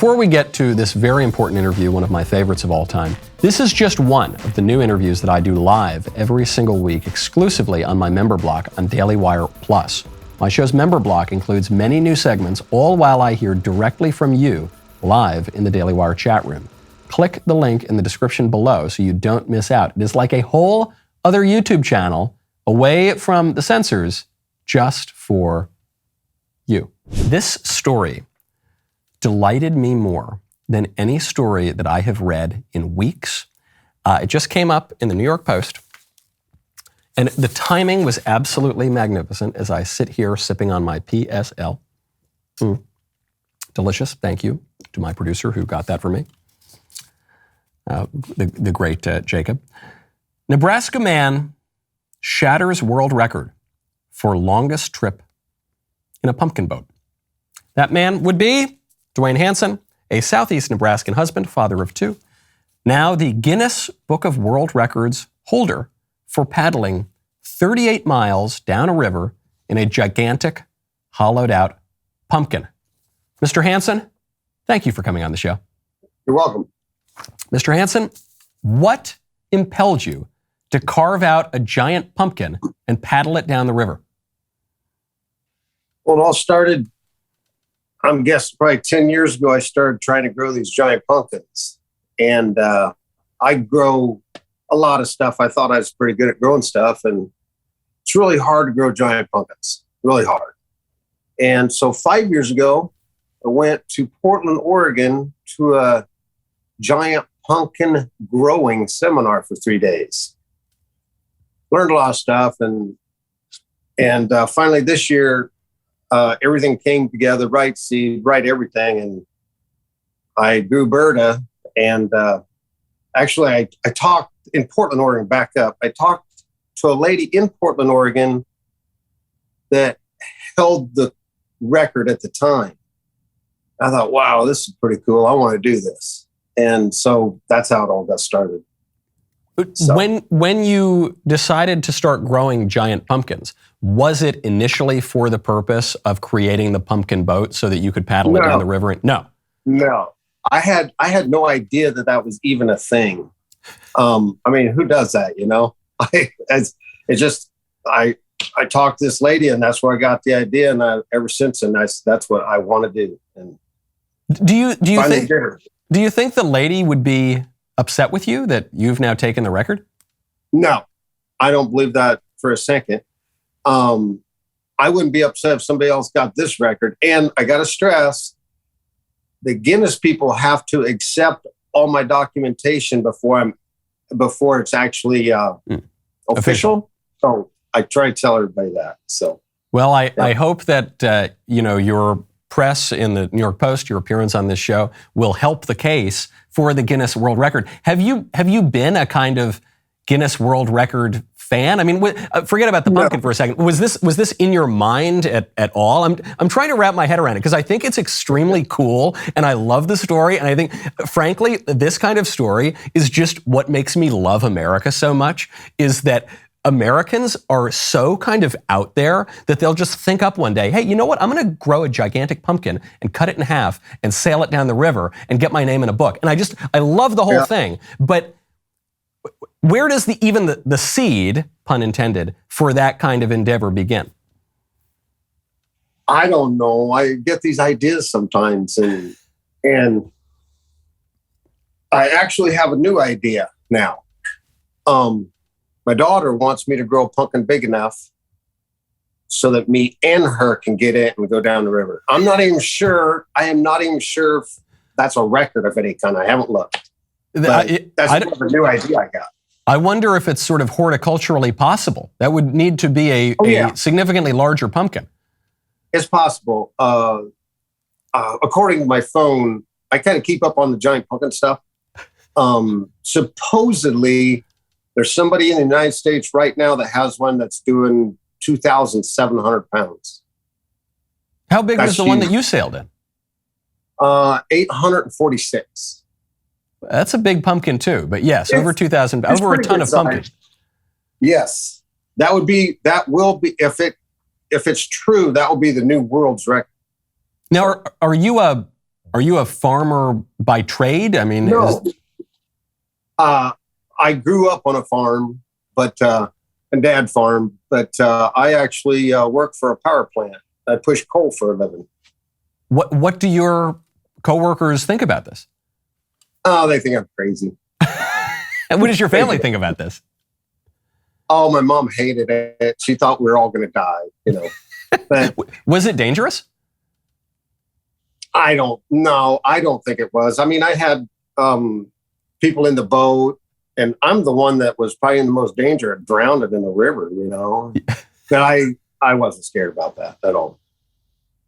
Before we get to this very important interview, one of my favorites of all time, this is just one of the new interviews that I do live every single week exclusively on my member block on Daily Wire Plus. My show's member block includes many new segments, all while I hear directly from you live in the Daily Wire chat room. Click the link in the description below so you don't miss out. It is like a whole other YouTube channel away from the censors just for you. This story delighted me more than any story that I have read in weeks. It just came up in the New York Post, and the timing was absolutely magnificent as I sit here sipping on my PSL. Delicious. Thank you to my producer who got that for me, the great Jacob. Nebraska man shatters world record for longest trip in a pumpkin boat. That man would be Dwayne Hansen, a Southeast Nebraskan husband, father of two, now the Guinness Book of World Records holder for paddling 38 miles down a river in a gigantic, hollowed-out pumpkin. Mr. Hansen, thank you for coming on the show. You're welcome. Mr. Hansen, what impelled you to carve out a giant pumpkin and paddle it down the river? Well, it all started, I'm guessing probably 10 years ago, I started trying to grow these giant pumpkins. And I grow a lot of stuff. I thought I was pretty good at growing stuff. And it's really hard to grow giant pumpkins, really hard. And so 5 years ago, I went to Portland, Oregon to a giant pumpkin growing seminar for 3 days. Learned a lot of stuff. And finally this year, everything came together, right seed, right everything. And I grew Berta. And actually, I talked in Portland, Oregon, back up. I talked to a lady in Portland, Oregon that held the record at the time. I thought, wow, this is pretty cool. I want to do this. And so that's how it all got started. So, when you decided to start growing giant pumpkins, was it initially for the purpose of creating the pumpkin boat so that you could paddle it down the river? No. I had no idea that was even a thing. I mean, who does that? You know, I talked to this lady, and that's where I got the idea. And ever since, and that's what I want to do. And do you think the lady would be upset with you that you've now taken the record? No, I don't believe that for a second. I wouldn't be upset if somebody else got this record. And I got to stress, the Guinness people have to accept all my documentation before it's actually official. So I try to tell everybody that. So well, I hope that your press in the New York Post, your appearance on this show, will help the case for the Guinness World Record. Have you been a kind of Guinness World Record fan? I mean, forget about the pumpkin for a second. Was this in your mind at all? I'm trying to wrap my head around it because I think it's extremely cool and I love the story. And I think, frankly, this kind of story is just what makes me love America so much, is that Americans are so kind of out there that they'll just think up one day, hey, you know what? I'm going to grow a gigantic pumpkin and cut it in half and sail it down the river and get my name in a book. And I love the whole thing. But where does the seed, pun intended, for that kind of endeavor begin? I don't know. I get these ideas sometimes, and I actually have a new idea now. My daughter wants me to grow a pumpkin big enough so that me and her can get it and go down the river. I am not even sure if that's a record of any kind. I haven't looked. That's a new idea I got. I wonder if it's sort of horticulturally possible. That would need to be a significantly larger pumpkin. It's possible. According to my phone, I kind of keep up on the giant pumpkin stuff. Supposedly, there's somebody in the United States right now that has one that's doing 2,700 pounds. How big was the one that you sailed in? 846. That's a big pumpkin too, but yes, over 2,000, over a ton of pumpkin. Yes, that will be, if it's true, that will be the new world's record. Now, are you a Are you a farmer by trade? I mean, No. I grew up on a farm, but a dad farm, but I actually work for a power plant. I push coal for a living. What do your coworkers think about this? Oh, they think I'm crazy. And what does your family think about this? Oh, my mom hated it. She thought we were all going to die, you know. But was it dangerous? I don't think it was. I mean, I had people in the boat, and I'm the one that was probably in the most danger of drowning in the river, you know. But I wasn't scared about that at all.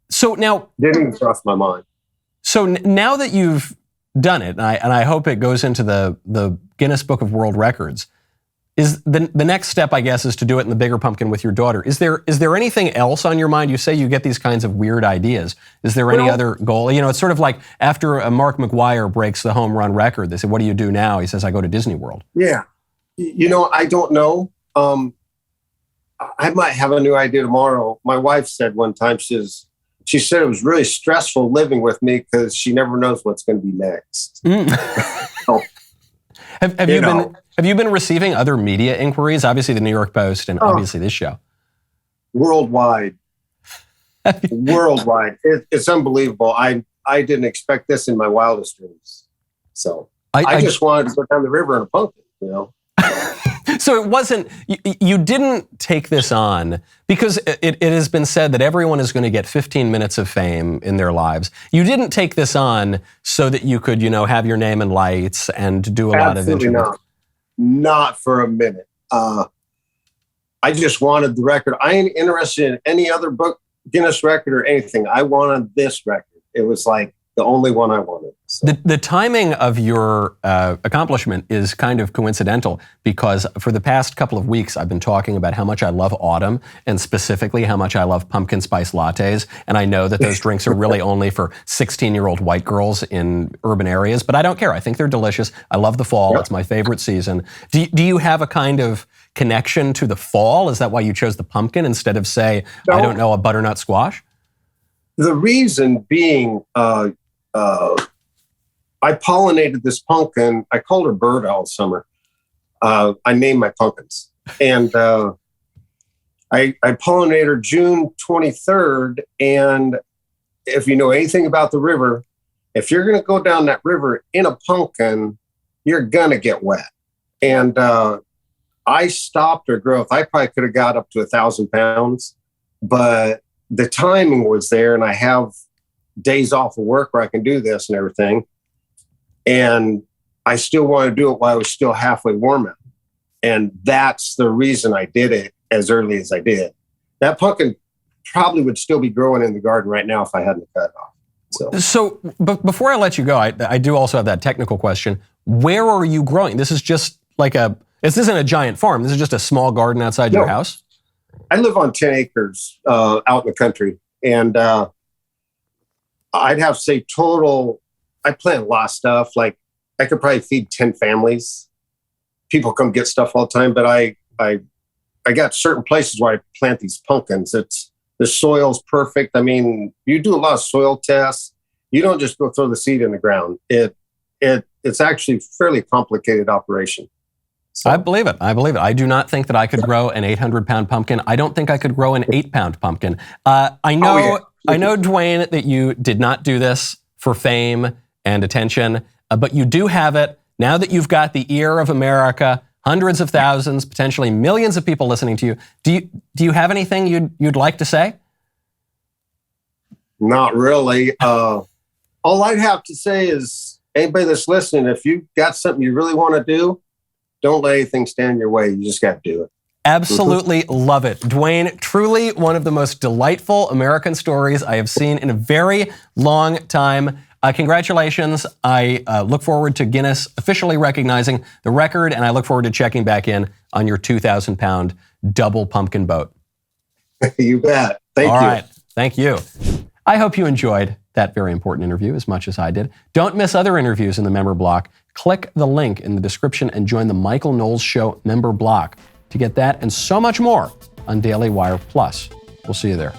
So now, didn't even cross my mind. So now that you've done it, and I hope it goes into the Guinness Book of World Records, is the next step, I guess, is to do it in the bigger pumpkin with your daughter. Is there anything else on your mind? You say you get these kinds of weird ideas. Is there any other goal? You know, it's sort of like after Mark McGwire breaks the home run record, they say, "What do you do now?" He says, "I go to Disney World." Yeah. You know, I don't know. I might have a new idea tomorrow. My wife said one time, she said it was really stressful living with me because she never knows what's going to be next. So, have you been receiving other media inquiries? Obviously, the New York Post and obviously this show. Worldwide. Worldwide. It's unbelievable. I didn't expect this in my wildest dreams. So I just wanted to go down the river in a pumpkin, you know. So it wasn't, you didn't take this on because it has been said that everyone is going to get 15 minutes of fame in their lives. You didn't take this on so that you could, you know, have your name in lights and do a lot of interviews. Absolutely not for a minute. I just wanted the record. I ain't interested in any other book, Guinness record or anything. I wanted this record. It was like the only one I wanted. So. The timing of your accomplishment is kind of coincidental because for the past couple of weeks, I've been talking about how much I love autumn and specifically how much I love pumpkin spice lattes. And I know that those drinks are really only for 16-year-old white girls in urban areas, but I don't care. I think they're delicious. I love the fall. Yep. It's my favorite season. Do you have a kind of connection to the fall? Is that why you chose the pumpkin instead of, say, I don't know, a butternut squash? The reason being, I pollinated this pumpkin. I called her Bird all summer. I named my pumpkins. And I pollinated her June 23rd. And if you know anything about the river, if you're going to go down that river in a pumpkin, you're going to get wet. And I stopped her growth. I probably could have got up to 1,000 pounds, but the timing was there, and I have days off of work where I can do this and everything. And I still want to do it while I was still halfway warm out. And that's the reason I did it as early as I did. That pumpkin probably would still be growing in the garden right now if I hadn't cut it off. So before I let you go, I do also have that technical question. Where are you growing? This is just like this isn't a giant farm. This is just a small garden outside your house? I live on 10 acres out in the country. And I'd have to say total, I plant a lot of stuff. Like I could probably feed 10 families. People come get stuff all the time, but I got certain places where I plant these pumpkins. The soil's perfect. I mean, you do a lot of soil tests. You don't just go throw the seed in the ground. It's actually a fairly complicated operation. So. I believe it. I do not think that I could grow an 800-pound pumpkin. I don't think I could grow an 8-pound pumpkin. I know, Dwayne, that you did not do this for fame and attention, but you do have it. Now that you've got the ear of America, hundreds of thousands, potentially millions of people listening to you, do you have anything you'd like to say? Not really. All I'd have to say is, anybody that's listening, if you've got something you really want to do, don't let anything stand in your way. You just got to do it. Absolutely love it. Dwayne, truly one of the most delightful American stories I have seen in a very long time. Congratulations. I look forward to Guinness officially recognizing the record, and I look forward to checking back in on your 2,000-pound double pumpkin boat. You bet. Thank you. All right. Thank you. I hope you enjoyed that very important interview as much as I did. Don't miss other interviews in the member block. Click the link in the description and join the Michael Knowles Show member block to get that and so much more on Daily Wire Plus. We'll see you there.